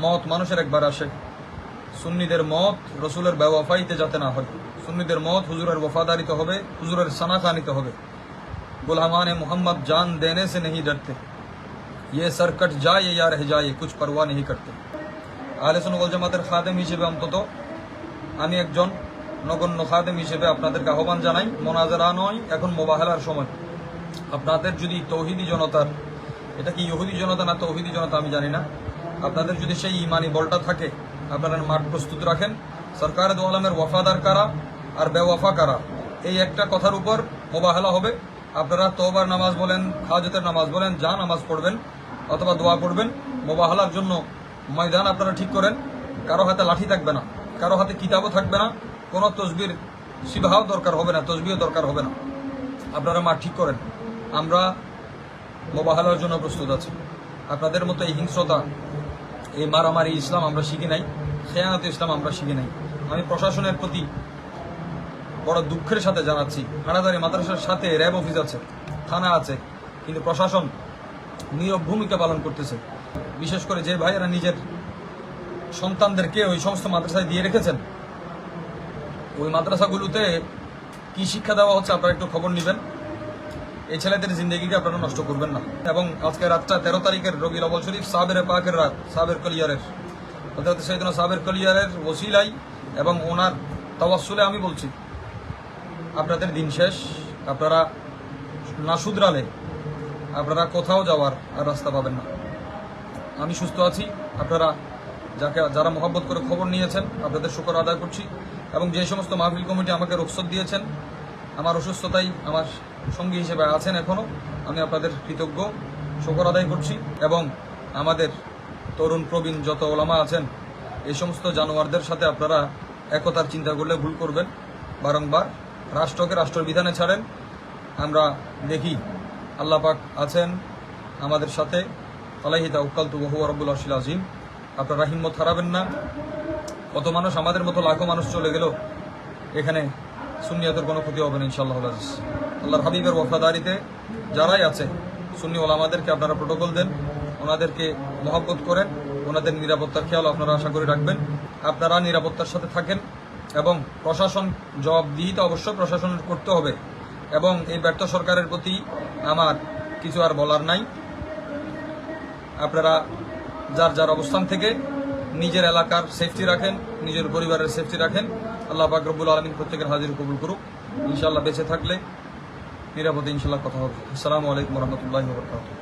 মত মানুষের একবার আসে। সুন্নিদের মত রসুলের বেওয়াফাইতে যাতে না হয়, সুন্নিদের মত হুজুরের वफादारिते হবে, হুজুরের सनाखानिते হবে। गुलामान मोहम्मद जान देने से नहीं डरते, ये सर कट जाए या रह जाए कुछ परवाह नहीं करते। আহলে সুন্নাত ওয়াল জামাতের খাদেম হিসেবে অন্তত আমি একজন নগণ্য খাদেম হিসেবে আপনাদেরকে আহ্বান জানাই, মোনাজারা নয়, এখন মোবাহেলার সময়। আপনাদের যদি তৌহিদি জনতার, এটা কি ইহুদি জনতা না তৌহিদি জনতা আমি জানি না, আপনাদের যদি সেই ইমানি বলটা থাকে, আপনারা মাঠ প্রস্তুত রাখেন। সরকার দো আলমের ওয়াফাদার কারা আর বেওয়াফা কারা, এই একটা কথার উপর মোবাহেলা হবে। আপনারা তওবার নামাজ বলেন, হাজতের নামাজ বলেন, যা নামাজ পড়বেন অথবা দোয়া পড়বেন, মোবাহেলার জন্য ময়দান আপনারা ঠিক করেন। কারো হাতে লাঠি থাকবে না, কারো হাতে কিতাবও থাকবে না, কোনো তসবির সিবাহাও দরকার হবে না, তসবিও দরকার হবে না। আপনারা মাঠ ঠিক করেন, আমরা মোবাহেলার জন্য প্রস্তুত আছি। আপনাদের মতো এই হিংস্রতা, এই মারামারি ইসলাম আমরা শিখি নাই, খেয়ানত ইসলাম আমরা শিখি নাই। আমি প্রশাসনের প্রতি বড় দুঃখের সাথে জানাচ্ছি, হানাদারি মাদ্রাসার সাথে র্যাব অফিস আছে, থানা আছে, কিন্তু প্রশাসন নীরব ভূমিকা পালন করতেছে। বিশেষ করে যে ভাইয়েরা নিজের সন্তানদেরকে ওই সমস্ত মাদ্রাসায় দিয়ে রেখেছেন, ওই মাদ্রাসাগুলোতে কি শিক্ষা দেওয়া হচ্ছে আপনারা একটু খবর নেবেন। এই ছেলেদের জিন্দগিকে আপনারা নষ্ট করবেন না। এবং আজকে রাতটা 13 তারিখের রবিউল আউয়াল শরীফ, সাবের পাকের রাত, সাবের কলিয়ারের অর্থাৎ সৈয়দনা সাবের কলিয়ারের ওসিলাই এবং ওনার তাওয়াসসুলে আমি বলছি, আপনাদের দিন শেষ। আপনারা না শুধরালে আপনারা কোথাও যাওয়ার আর রাস্তা পাবেন না। আমি সুস্থ আছি, আপনারা যারা মহব্বত করে খবর নিয়েছেন আপনাদের শুকর আদায় করছি। এবং যে সমস্ত মাহফিল কমিটি আমাকে রুখসত দিয়েছেন, আমার অসুস্থতায় আমার সঙ্গী হিসেবে আছেন এখনও, আমি আপনাদের কৃতজ্ঞ, শুকর আদায় করছি। এবং আমাদের তরুণ প্রবীণ যত ওলামা আছেন, এই সমস্ত জানোয়ারদের সাথে আপনারা একতার চিন্তা করলে ভুল করবেন। বারংবার রাষ্ট্রকে রাষ্ট্রের বিধানে ছাড়েন। আমরা দেখি আল্লাহ পাক আছেন আমাদের সাথে, আলাইহি তাওয়াক্কালতু ওয়া হুয়া রাব্বুল আরশিল আযীম। আপনারা হিম্মত হারাবেন না। কত মানুষ, আমাদের মতো লাখো মানুষ চলে গেল, এখানে সুন্নিয়তের কোনো ক্ষতি হবে না ইনশাআল্লাহ আজিজ। আল্লাহর হাবিবের ওয়াফাদারিতে যারাই আছে সুন্নি ওলামাদেরকে আপনারা প্রোটোকল দেন, ওনাদেরকে মহব্বত করেন, ওনাদের নিরাপত্তার খেয়াল আপনারা আশা করে রাখবেন। আপনারা নিরাপত্তার সাথে থাকেন এবং প্রশাসন জবাবদিহিতা অবশ্যই প্রশাসনের করতে হবে। এবং এই ব্যর্থ সরকারের প্রতি আমার কিছু আর বলার নাই। আপনারা যার যার অবস্থান থেকে নিজের এলাকার সেফটি রাখেন, নিজের পরিবারের সেফটি রাখেন। আল্লাহ পাক রব্বুল আলামিন প্রত্যেকের হাজির কবুল করুক। ইনশাআল্লাহ বেঁচে থাকলে নিরাপদে ইনশাআল্লাহ কথা হবে। আসসালামু আলাইকুম ওয়া রাহমাতুল্লাহি ওয়া বারাকাতুহু।